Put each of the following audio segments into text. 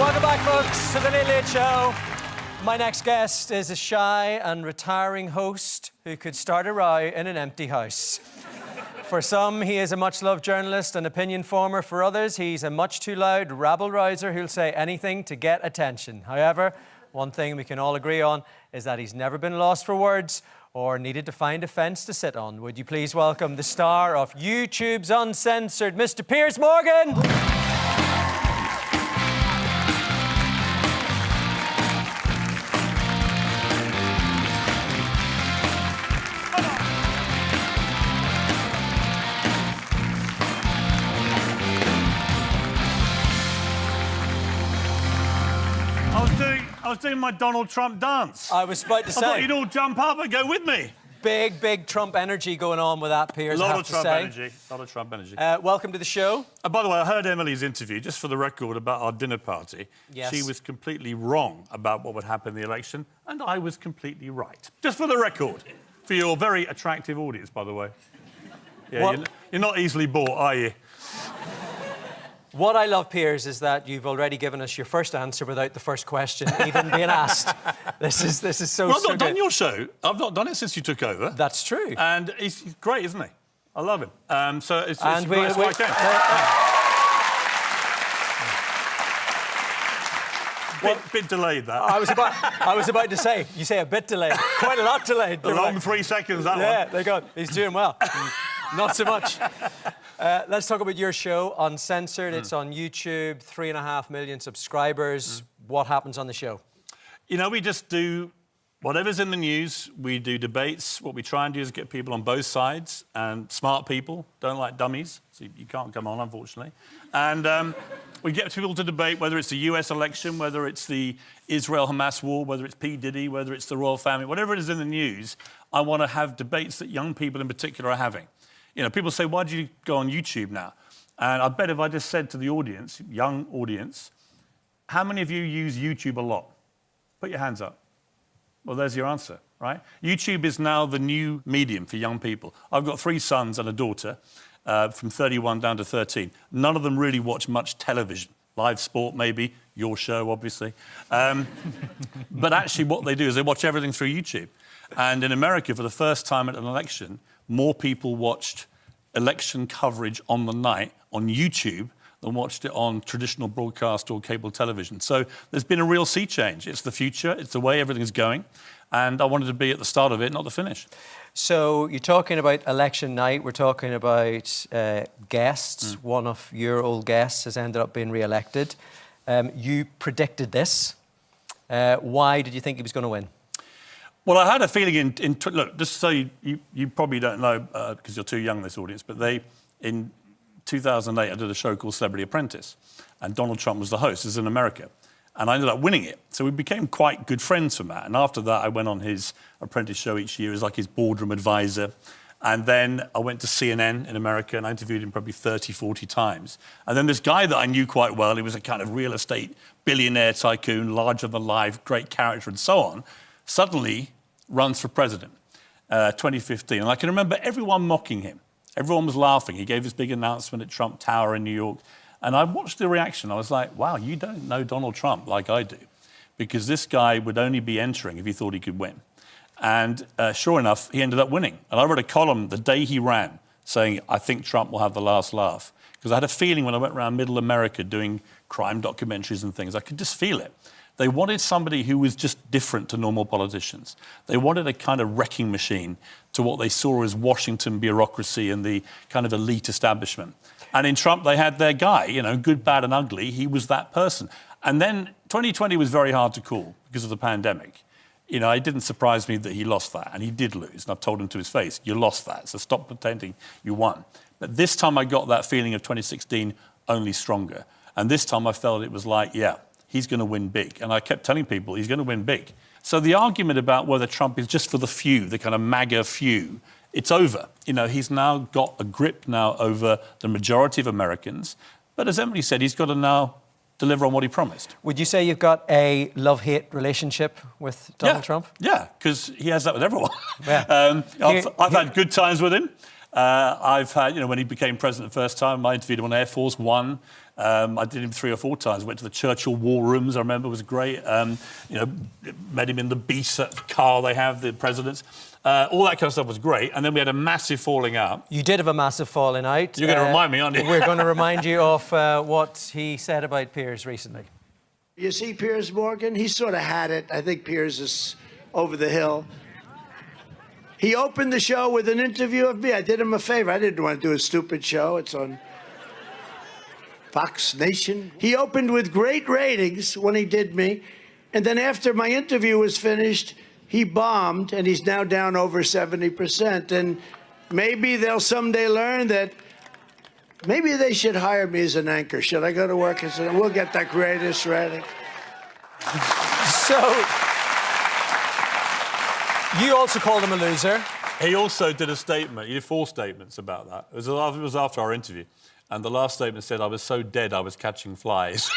Welcome back, folks, to the Late Late Show. My next guest is a shy and retiring host who could start a row in an empty house. For some, he is a much-loved journalist and opinion former. For others, he's a much-too-loud rabble-rouser who'll say anything to get attention. However, one thing we can all agree on is that he's never been lost for words or needed to find a fence to sit on. Would you please welcome the star of YouTube's Uncensored, Mr. Piers Morgan? I was doing my Donald Trump dance. I was about to say. I thought you'd all jump up and go with me. Big Trump energy going on with that, Piers, A I lot have of to Trump say. energy. A lot of Trump energy. Welcome to the show. By the way, I heard Emily's interview, just for the record, about our dinner party. Yes. She was completely wrong about what would happen in the election, and I was completely right. Just for the record. For your very attractive audience, by the way. Yeah, you're not easily bought, are you? What I love, Piers, is that you've already given us your first answer without the first question even being asked. This is so Well, I've not good. done your show. I've not done it since you took over. That's true. And he's great, isn't he? I love him. So it's And great. That's why I came. Bit delayed, that. I was about to say, you say a bit delayed, quite a lot delayed. The long 3 seconds, that one. Yeah, there you go. He's doing well. Not so much. Let's talk about your show, Uncensored. It's on YouTube, 3.5 million subscribers. What happens on the show? You know, we just do whatever's in the news. We do debates. What we try and do is get people on both sides, and smart people don't like dummies, so you can't come on, unfortunately. And we get people to debate whether it's the US election, whether it's the Israel-Hamas war, whether it's P. Diddy, whether it's the royal family, whatever it is in the news. I want to have debates that young people in particular are having. You know, people say, why do you go on YouTube now? And I bet if I just said to the audience, young audience, how many of you use YouTube a lot? Put your hands up. Well, there's your answer, right? YouTube is now the new medium for young people. I've got 3 sons and a daughter, from 31 down to 13. None of them really watch much television. Live sport, maybe. Your show, obviously. But actually what they do is they watch everything through YouTube. And in America, for the first time at an election, more people watched election coverage on the night on YouTube than watched it on traditional broadcast or cable television. So there's been a real sea change. It's the future. It's the way everything's going. And I wanted to be at the start of it, not the finish. So you're talking about election night. We're talking about guests. One of your old guests has ended up being re-elected. You predicted this. Why did you think he was going to win? Well, I had a feeling look, just so you probably don't know, because you're too young, this audience, but in 2008, I did a show called Celebrity Apprentice, and Donald Trump was the host. This is in America. And I ended up winning it. So we became quite good friends from that. And after that, I went on his apprentice show each year as like his boardroom advisor. And then I went to CNN in America, and I interviewed him probably 30, 40 times. And then this guy that I knew quite well, he was a kind of real estate billionaire tycoon, larger than life, great character and so on, suddenly runs for president, 2015. And I can remember everyone mocking him. Everyone was laughing. He gave this big announcement at Trump Tower in New York. And I watched the reaction. I was like, wow, you don't know Donald Trump like I do. Because this guy would only be entering if he thought he could win. And sure enough, he ended up winning. And I wrote a column the day he ran saying, I think Trump will have the last laugh. Because I had a feeling when I went around Middle America doing crime documentaries and things, I could just feel it. They wanted somebody who was just different to normal politicians. They wanted a kind of wrecking machine to what they saw as Washington bureaucracy and the kind of elite establishment. And in Trump, they had their guy, you know, good, bad and ugly. He was that person. And then 2020 was very hard to call because of the pandemic. You know, it didn't surprise me that he lost that, and he did lose. And I've told him to his face, you lost that, so stop pretending you won. But this time I got that feeling of 2016 only stronger. And this time I felt it was like, yeah, he's going to win big. And I kept telling people he's going to win big. So the argument about whether Trump is just for the few, the kind of MAGA few, it's over. You know, he's now got a grip now over the majority of Americans. But as Emily said, he's got to now deliver on what he promised. Would you say you've got a love-hate relationship with Donald Trump? Yeah, because he has that with everyone. Yeah. I've had good times with him. I've had, you know, when he became president the first time, I interviewed him on Air Force One. I did him 3 or 4 times. Went to the Churchill War Rooms, I remember, was great. Met him in the beast car they have, the presidents. All that kind of stuff was great. And then we had a massive falling out. You did have a massive falling out. You're going to remind me, aren't you? We're going to remind you of what he said about Piers recently. You see Piers Morgan? He sort of had it. I think Piers is over the hill. He opened the show with an interview of me. I did him a favor. I didn't want to do a stupid show. It's on Fox Nation. He opened with great ratings when he did me. And then after my interview was finished, he bombed, and he's now down over 70%. And maybe they'll someday learn that maybe they should hire me as an anchor. Should I go to work as an... We'll get that greatest rating. So, you also called him a loser. He also did a statement. He did 4 statements about that. It was after our interview. And the last statement said, I was so dead I was catching flies.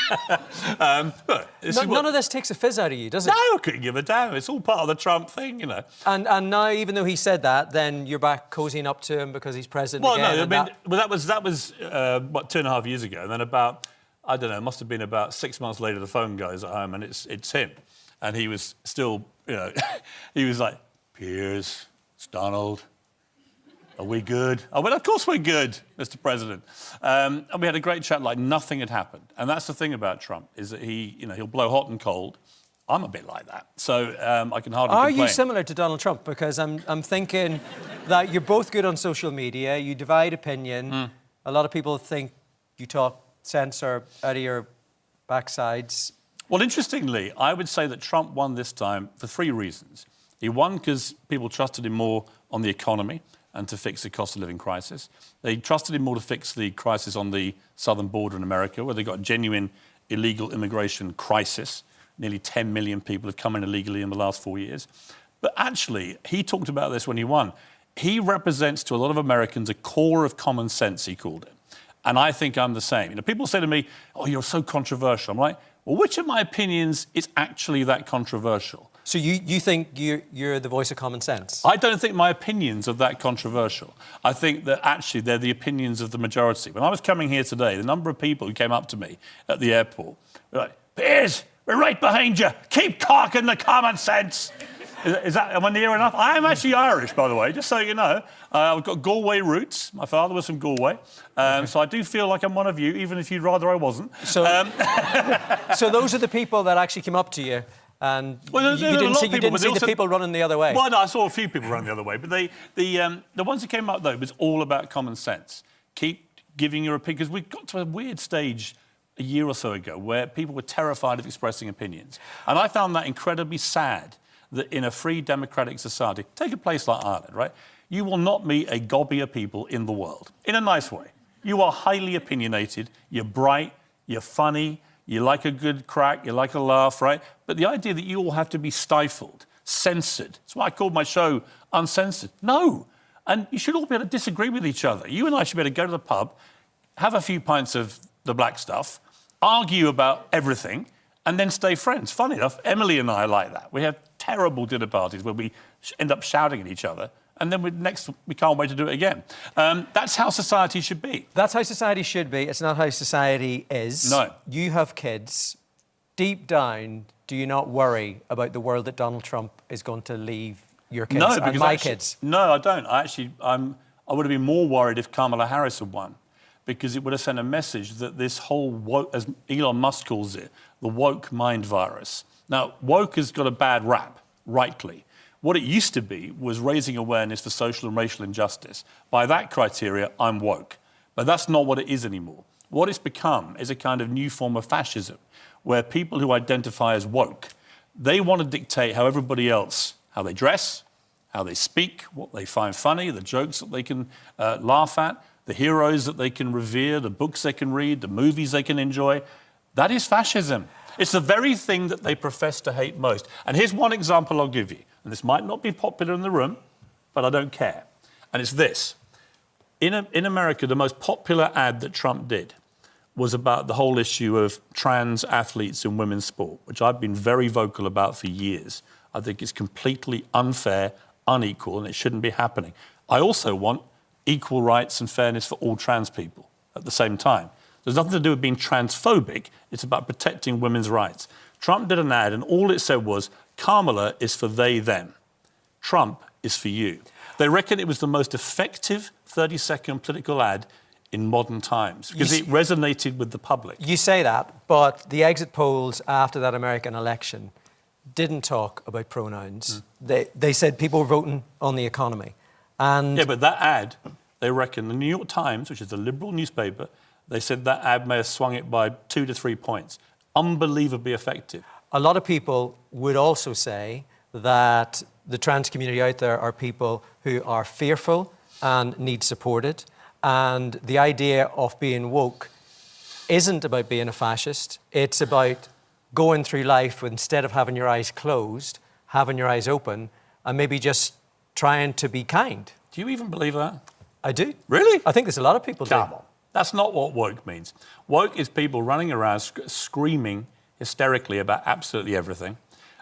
None of this takes a fizz out of you, does it? No, I couldn't give a damn. It's all part of the Trump thing, you know. And now, even though he said that, then you're back cozying up to him because he's president again. Well, no, that was 2.5 years ago. And then about, I don't know, it must have been about 6 months later, the phone goes at home and it's him. And he was still, he was like, Piers, it's Donald. Are we good? I went, of course we're good, Mr. President. And we had a great chat like nothing had happened. And that's the thing about Trump, is that he'll blow hot and cold. I'm a bit like that, so I can hardly complain. Are you similar to Donald Trump? Because I'm thinking that you're both good on social media, you divide opinion. A lot of people think you talk sense or out of your backsides. Well, interestingly, I would say that Trump won this time for 3 reasons. He won because people trusted him more on the economy and to fix the cost of living crisis. They trusted him more to fix the crisis on the southern border in America, where they got a genuine illegal immigration crisis. Nearly 10 million people have come in illegally in the last 4 years. But actually, he talked about this when he won. He represents to a lot of Americans a core of common sense, he called it. And I think I'm the same. People say to me, oh, you're so controversial. I'm like, well, which of my opinions is actually that controversial? So you think you're the voice of common sense? I don't think my opinions are that controversial. I think that actually they're the opinions of the majority. When I was coming here today, the number of people who came up to me at the airport were like, Piers, we're right behind you. Keep talking the common sense. Am I near enough? I am actually Irish, by the way, just so you know. I've got Galway roots. My father was from Galway. So I do feel like I'm one of you, even if you'd rather I wasn't. So, so those are the people that actually came up to you. And you didn't see the people running the other way. Well, no, I saw a few people running the other way. But the ones who came up, though, it was all about common sense. Keep giving your opinion. Because we got to a weird stage a year or so ago where people were terrified of expressing opinions. And I found that incredibly sad that in a free democratic society, take a place like Ireland, right? You will not meet a gobbier people in the world, in a nice way. You are highly opinionated, you're bright, you're funny, you like a good crack, you like a laugh, right? But the idea that you all have to be stifled, censored, that's why I called my show Uncensored. No. And you should all be able to disagree with each other. You and I should be able to go to the pub, have a few pints of the black stuff, argue about everything, and then stay friends. Funny enough, Emily and I are like that. We have terrible dinner parties where we end up shouting at each other, and then we can't wait to do it again. That's how society should be. That's how society should be. It's not how society is. No. You have kids. Deep down, do you not worry about the world that Donald Trump is going to leave your kids and my kids? No, I don't. I would have been more worried if Kamala Harris had won, because it would have sent a message that this whole woke, as Elon Musk calls it, the woke mind virus. Now, woke has got a bad rap, rightly. What it used to be was raising awareness for social and racial injustice. By that criteria, I'm woke. But that's not what it is anymore. What it's become is a kind of new form of fascism, where people who identify as woke, they want to dictate how everybody else, how they dress, how they speak, what they find funny, the jokes that they can laugh at, the heroes that they can revere, the books they can read, the movies they can enjoy. That is fascism. It's the very thing that they profess to hate most. And here's one example I'll give you. And this might not be popular in the room, but I don't care. And it's this. In America, the most popular ad that Trump did was about the whole issue of trans athletes in women's sport, which I've been very vocal about for years. I think it's completely unfair, unequal, and it shouldn't be happening. I also want equal rights and fairness for all trans people at the same time. There's nothing to do with being transphobic. It's about protecting women's rights. Trump did an ad, and all it said was, Kamala is for they, them. Trump is for you. They reckon it was the most effective 30-second political ad in modern times because it resonated with the public. You say that, but the exit polls after that American election didn't talk about pronouns. They said people were voting on the economy. And yeah, but that ad, they reckon, the New York Times, which is a liberal newspaper, they said that ad may have swung it by 2 to 3 points. Unbelievably effective. a lot of people would also say that the trans community out there are people who are fearful and need supported. And the idea of being woke isn't about being a fascist. It's about going through life instead of having your eyes closed, having your eyes open, and maybe just trying to be kind. Do you even believe that? I do. Really? I think there's a lot of people Come do. on. That's not what woke means. Woke is people running around screaming hysterically about absolutely everything,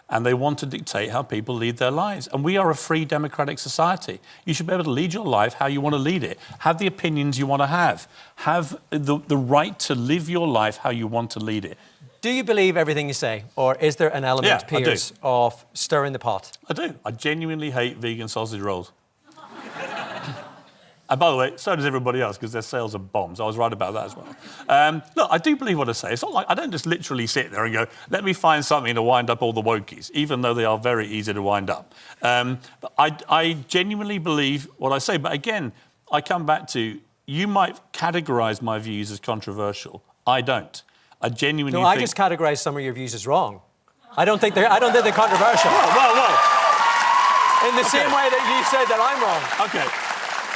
and they want to dictate how people lead their lives. And we are a free democratic society. You should be able to lead your life how you want to lead it. Have the opinions you want to have. Have the right to live your life how you want to lead it. Do you believe everything you say, or is there an element, Yeah, I do. Piers, of stirring the pot? I do. I genuinely hate vegan sausage rolls. And by the way, so does everybody else, because their sales are bombs. I was right about that as well. Look, I do believe what I say. It's not like I don't just literally sit there and go, let me find something to wind up all the wokies, even though they are very easy to wind up. But I genuinely believe what I say. But again, I come back to, you might categorise my views as controversial. I don't. I genuinely No, think... I just categorise some of your views as wrong. I don't think they're controversial. Well. In the same way that you said that I'm wrong. OK.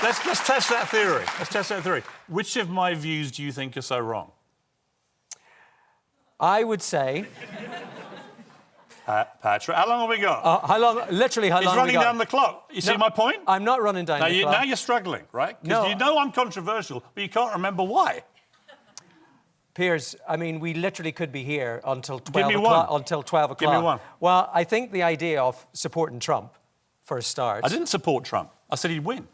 Let's test that theory. Let's test that theory. Which of my views do you think are so wrong? I would say... Patrick, how long have we got? how long have He's we got? running down the clock. You see my point? I'm not running down the clock. Now you're struggling, right? Because No. you know I'm controversial, but you can't remember why. Piers, I mean, we literally could be here until 12 Give me o'clock. one. Until 12 o'clock. Give me one. Well, I think the idea of supporting Trump, for a start... I didn't support Trump. I said he'd win.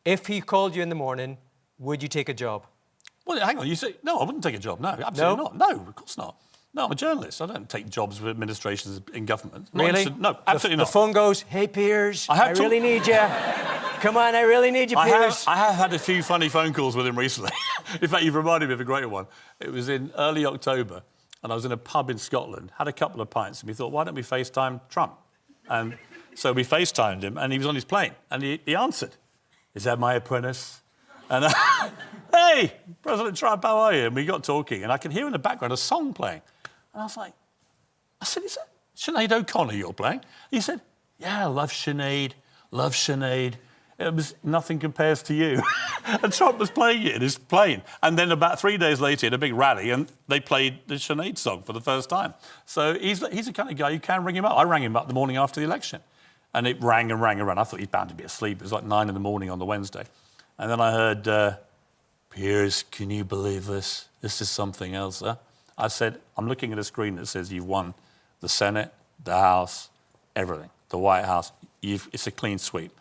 If he called you in the morning, would you take a job? Well, hang on. You say, no, I wouldn't take a job. No, absolutely not. No, of course not. No, I'm a journalist. I don't take jobs with administrations in government. Really? No, absolutely not. The phone goes, hey, Piers, I really need you. Come on, I really need you, Piers. I have had a few funny phone calls with him recently. In fact, you've reminded me of a great one. It was in early October, and I was in a pub in Scotland, had a couple of pints, and we thought, why don't we FaceTime Trump? And so we FaceTimed him, and he was on his plane, and he answered. Is that my apprentice? And hey, President Trump, how are you? And we got talking, and I could hear in the background a song playing. And I was like, is that Sinead O'Connor you're playing? He said, yeah, I love Sinead, love Sinead. It was Nothing Compares to You. And Trump was playing it in his plane. And then about 3 days later, he had a big rally, and they played the Sinead song for the first time. So he's the kind of guy you can ring him up. I rang him up the morning after the election. And it rang and rang and rang. I thought he'd bound to be asleep. It was like 9 in the morning on the Wednesday. And then I heard, Piers, can you believe this? This is something else, huh? I said, I'm looking at a screen that says you've won the Senate, the House, everything, the White House. It's a clean sweep.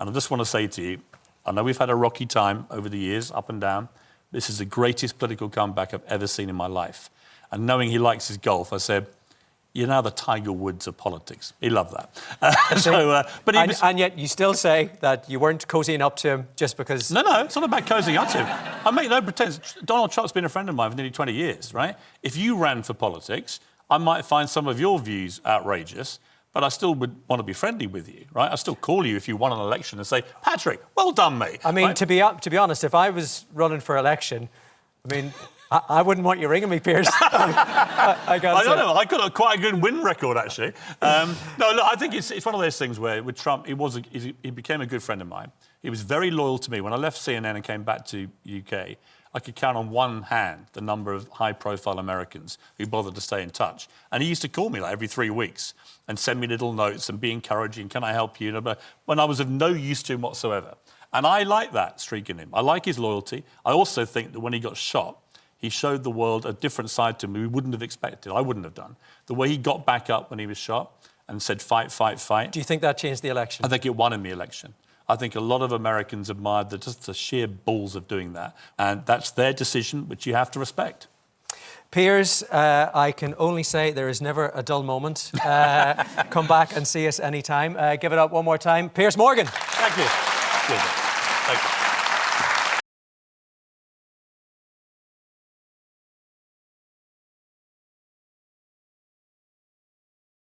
And I just want to say to you, I know we've had a rocky time over the years, up and down. This is the greatest political comeback I've ever seen in my life. And knowing he likes his golf, I said, you're now the Tiger Woods of politics. He loved that. And yet you still say that you weren't cozying up to him just because... No, it's not about cozying up to him. I make no pretense. Donald Trump's been a friend of mine for nearly 20 years, right? If you ran for politics, I might find some of your views outrageous, but I still would want to be friendly with you, right? I still call you if you won an election and say, Patrick, well done, mate. I mean, right? to be honest, if I was running for election, I mean... I wouldn't want you ringing me, Piers. I don't know. I got quite a good win record, actually. No, look, I think it's one of those things where with Trump, he became a good friend of mine. He was very loyal to me. When I left CNN and came back to UK, I could count on one hand the number of high-profile Americans who bothered to stay in touch. And he used to call me like every 3 weeks and send me little notes and be encouraging. Can I help you? But when I was of no use to him whatsoever. And I like that streak in him. I like his loyalty. I also think that when he got shot, he showed the world a different side to him we wouldn't have expected. I wouldn't have done. The way he got back up when he was shot and said, fight, fight, fight. Do you think that changed the election? I think it won him the election. I think a lot of Americans admired just the sheer balls of doing that. And that's their decision, which you have to respect. Piers, I can only say there is never a dull moment. Come back and see us anytime. Give it up one more time. Piers Morgan. Thank you. Thank you.